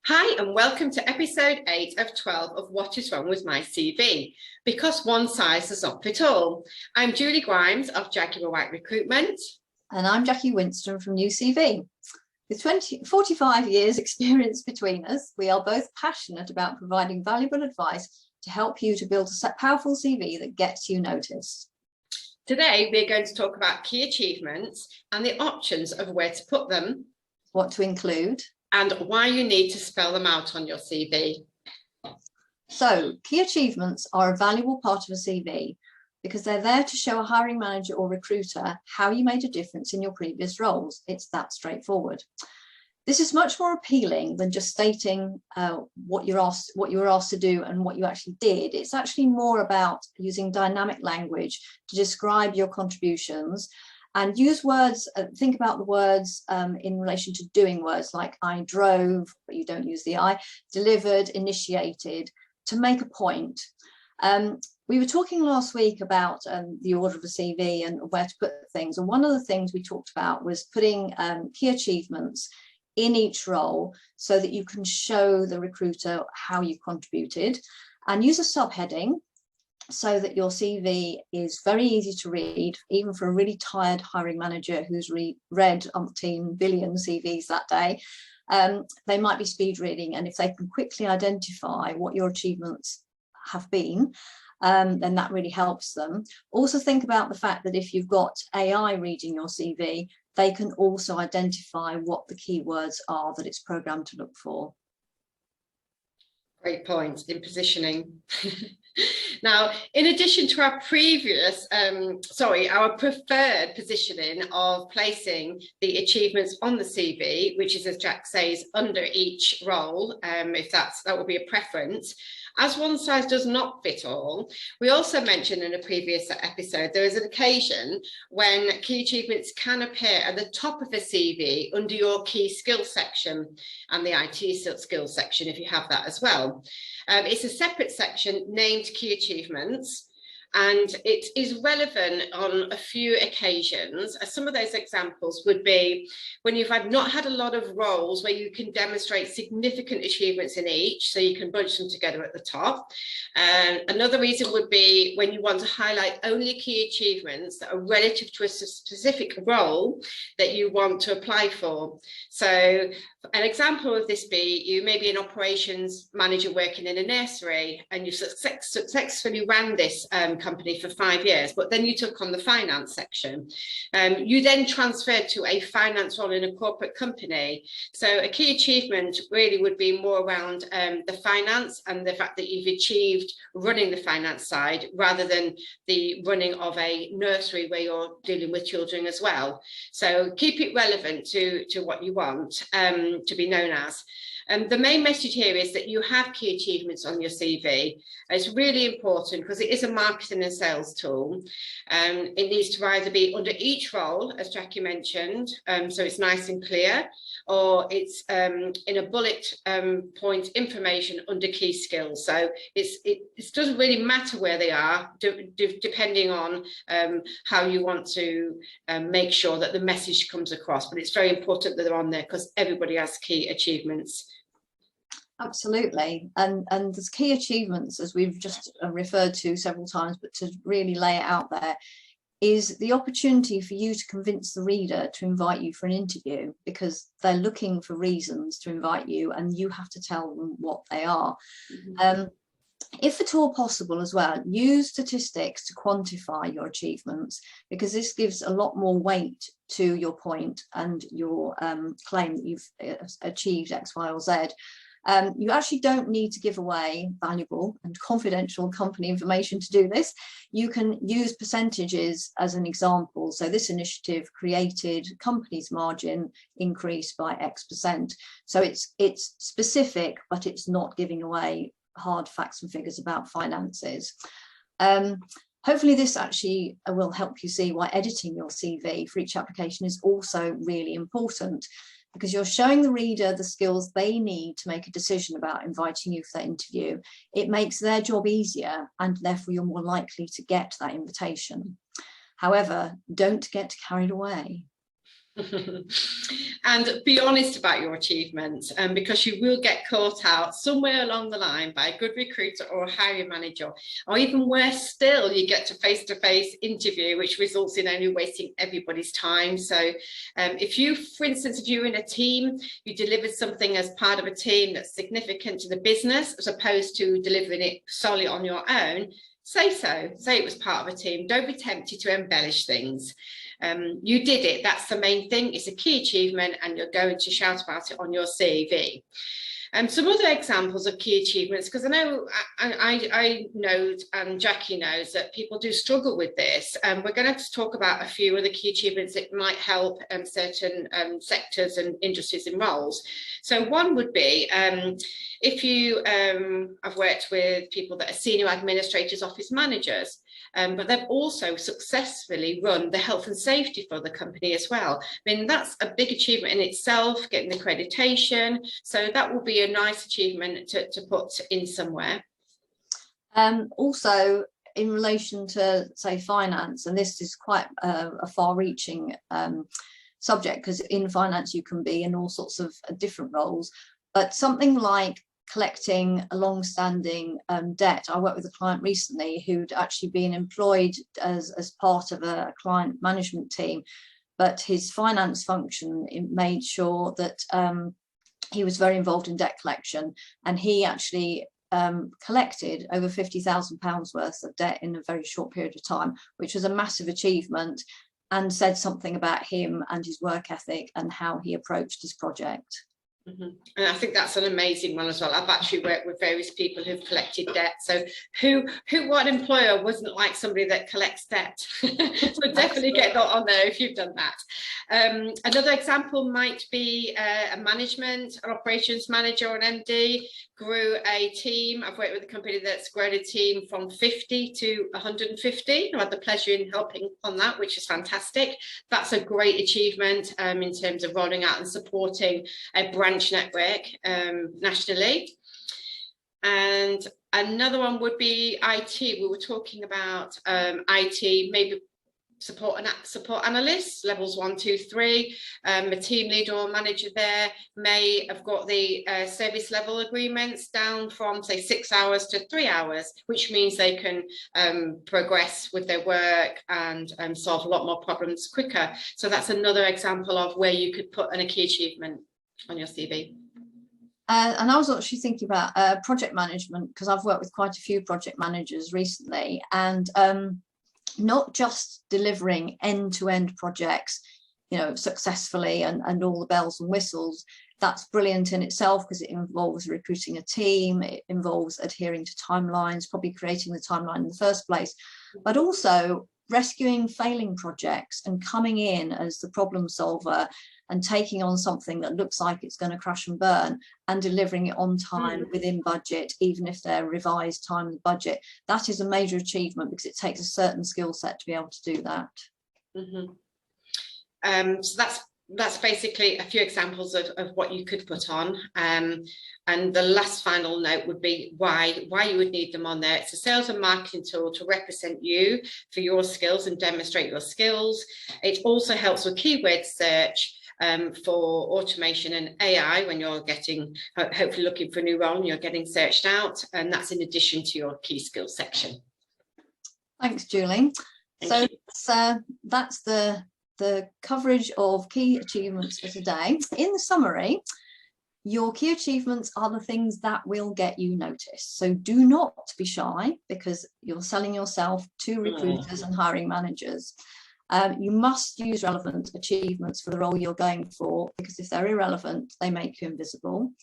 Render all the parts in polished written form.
Hi and welcome to episode 8 of 12 of What is Wrong with My CV, because one size does not fit all. I'm Julie Grimes of Jaqui Recruitment. And I'm Jackie Winston from New CV. With 45 years experience between us, we are both passionate about providing valuable advice to help you to build a powerful CV that gets you noticed. Today, we're going to talk about key achievements and the options of where to put them, what to include, and why you need to spell them out on your CV. So, key achievements are a valuable part of a CV because they're there to show a hiring manager or recruiter how you made a difference in your previous roles. It's that straightforward. This is much more appealing than just stating what you were asked to do and what you actually did. It's actually more about using dynamic language to describe your contributions. And use words, think about the words in relation to doing words like I drove, but you don't use the I, delivered, initiated, to make a point. We were talking last week about the order of a CV and where to put things. And one of the things we talked about was putting key achievements in each role so that you can show the recruiter how you contributed, and use a subheading so that your CV is very easy to read, even for a really tired hiring manager who's read umpteen billion CVs that day. They might be speed reading, and if they can quickly identify what your achievements have been, then that really helps them. Also think about the fact that if you've got AI reading your CV, they can also identify what the keywords are that it's programmed to look for. Great point in positioning. Now, in addition to our our preferred positioning of placing the achievements on the CV, which is, as Jack says, under each role, if that would be a preference, as one size does not fit all, we also mentioned in a previous episode, there is an occasion when key achievements can appear at the top of a CV under your key skills section and the IT skills section, if you have that as well. It's a separate section named key achievements, and it is relevant on a few occasions. Some of those examples would be when you've not had a lot of roles where you can demonstrate significant achievements in each, so you can bunch them together at the top. Another reason would be when you want to highlight only key achievements that are relative to a specific role that you want to apply for. So an example of this be, you may be an operations manager working in a nursery and you successfully ran this company for 5 years, but then you took on the finance section. You then transferred to a finance role in a corporate company. So a key achievement really would be more around the finance and the fact that you've achieved running the finance side rather than the running of a nursery where you're dealing with children as well. So keep it relevant to what you want to be known as. The main message here is that you have key achievements on your CV. It's really important because it is a marketing and sales tool. It needs to either be under each role, as Jackie mentioned, so it's nice and clear, or it's in a bullet point information under key skills. So it doesn't really matter where they are, depending on how you want to make sure that the message comes across. But it's very important that they're on there because everybody has key achievements. Absolutely, and there's key achievements, as we've just referred to several times, but to really lay it out there is the opportunity for you to convince the reader to invite you for an interview, because they're looking for reasons to invite you and you have to tell them what they are. Mm-hmm. If at all possible as well, use statistics to quantify your achievements, because this gives a lot more weight to your point and your claim that you've achieved X, Y, or Z. You actually don't need to give away valuable and confidential company information to do this. You can use percentages as an example. So this initiative created company's margin increase by X%. So it's specific, but it's not giving away hard facts and figures about finances. Hopefully this actually will help you see why editing your CV for each application is also really important, because you're showing the reader the skills they need to make a decision about inviting you for that interview. It makes their job easier, and therefore you're more likely to get that invitation. However, don't get carried away. And be honest about your achievements, because you will get caught out somewhere along the line by a good recruiter or a hiring manager, or even worse still, you get to face-to-face interview, which results in only wasting everybody's time. So if you, for instance, if you're in a team, you delivered something as part of a team that's significant to the business, as opposed to delivering it solely on your own, say so. Say it was part of a team. Don't be tempted to embellish things. You did it. That's the main thing. It's a key achievement, and you're going to shout about it on your CV. Some other examples of key achievements, because I know I know, and Jackie knows, that people do struggle with this. We're going to talk about a few other key achievements that might help certain sectors and industries and roles. So one would be, if you I've worked with people that are senior administrators, office managers, but they've also successfully run the health and safety for the company as well. I mean, that's a big achievement in itself, getting the accreditation. So that will be a nice achievement to put in somewhere. Also, in relation to, say, finance, and this is quite a far-reaching subject, because in finance you can be in all sorts of different roles, but something like collecting a long-standing debt. I worked with a client recently who'd actually been employed as part of a client management team, but his finance function made sure that he was very involved in debt collection, and he actually collected over £50,000 worth of debt in a very short period of time, which was a massive achievement, and said something about him and his work ethic and how he approached his project. And I think that's an amazing one as well. I've actually worked with various people who've collected debt. So what employer wasn't like somebody that collects debt? So definitely get that on there if you've done that. Another example might be a management, an operations manager or an MD grew a team. I've worked with a company that's grown a team from 50 to 150. I had the pleasure in helping on that, which is fantastic. That's a great achievement in terms of rolling out and supporting a branch network nationally. And another one would be IT. We were talking about IT, maybe support analysts, levels 1, 2, 3. A team leader or manager there may have got the service level agreements down from, say, 6 hours to 3 hours, which means they can progress with their work and solve a lot more problems quicker. So that's another example of where you could put a key achievement on your CV. And I was actually thinking about project management, because I've worked with quite a few project managers recently, and not just delivering end-to-end projects, you know, successfully and all the bells and whistles. That's brilliant in itself, because it involves recruiting a team, it involves adhering to timelines, probably creating the timeline in the first place, but also rescuing failing projects and coming in as the problem solver and taking on something that looks like it's going to crash and burn and delivering it on time within budget, even if they're revised time and budget. That is a major achievement, because it takes a certain skill set to be able to do that. So that's basically a few examples of what you could put on. And the last final note would be why you would need them on there. It's a sales and marketing tool to represent you for your skills and demonstrate your skills. It also helps with keyword search for automation and AI when you're getting, hopefully looking for a new role and you're getting searched out. And that's in addition to your key skills section. Thanks, Julie. Thank you. That's the coverage of key achievements for today. In the summary, your key achievements are the things that will get you noticed. So do not be shy, because you're selling yourself to recruiters and hiring managers. You must use relevant achievements for the role you're going for, because if they're irrelevant, they make you invisible.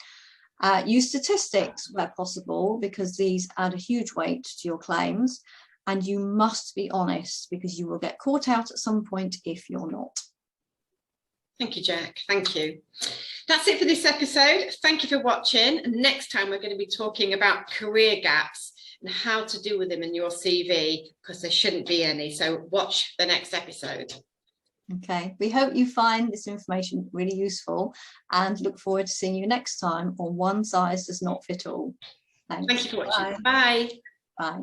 Use statistics where possible, because these add a huge weight to your claims. And you must be honest, because you will get caught out at some point if you're not. Thank you, Jack. Thank you. That's it for this episode. Thank you for watching. And next time we're going to be talking about career gaps and how to deal with them in your CV, because there shouldn't be any. So watch the next episode. Okay, we hope you find this information really useful, and look forward to seeing you next time on One Size Does Not Fit All. Thanks. Thank you for watching. Bye. Bye.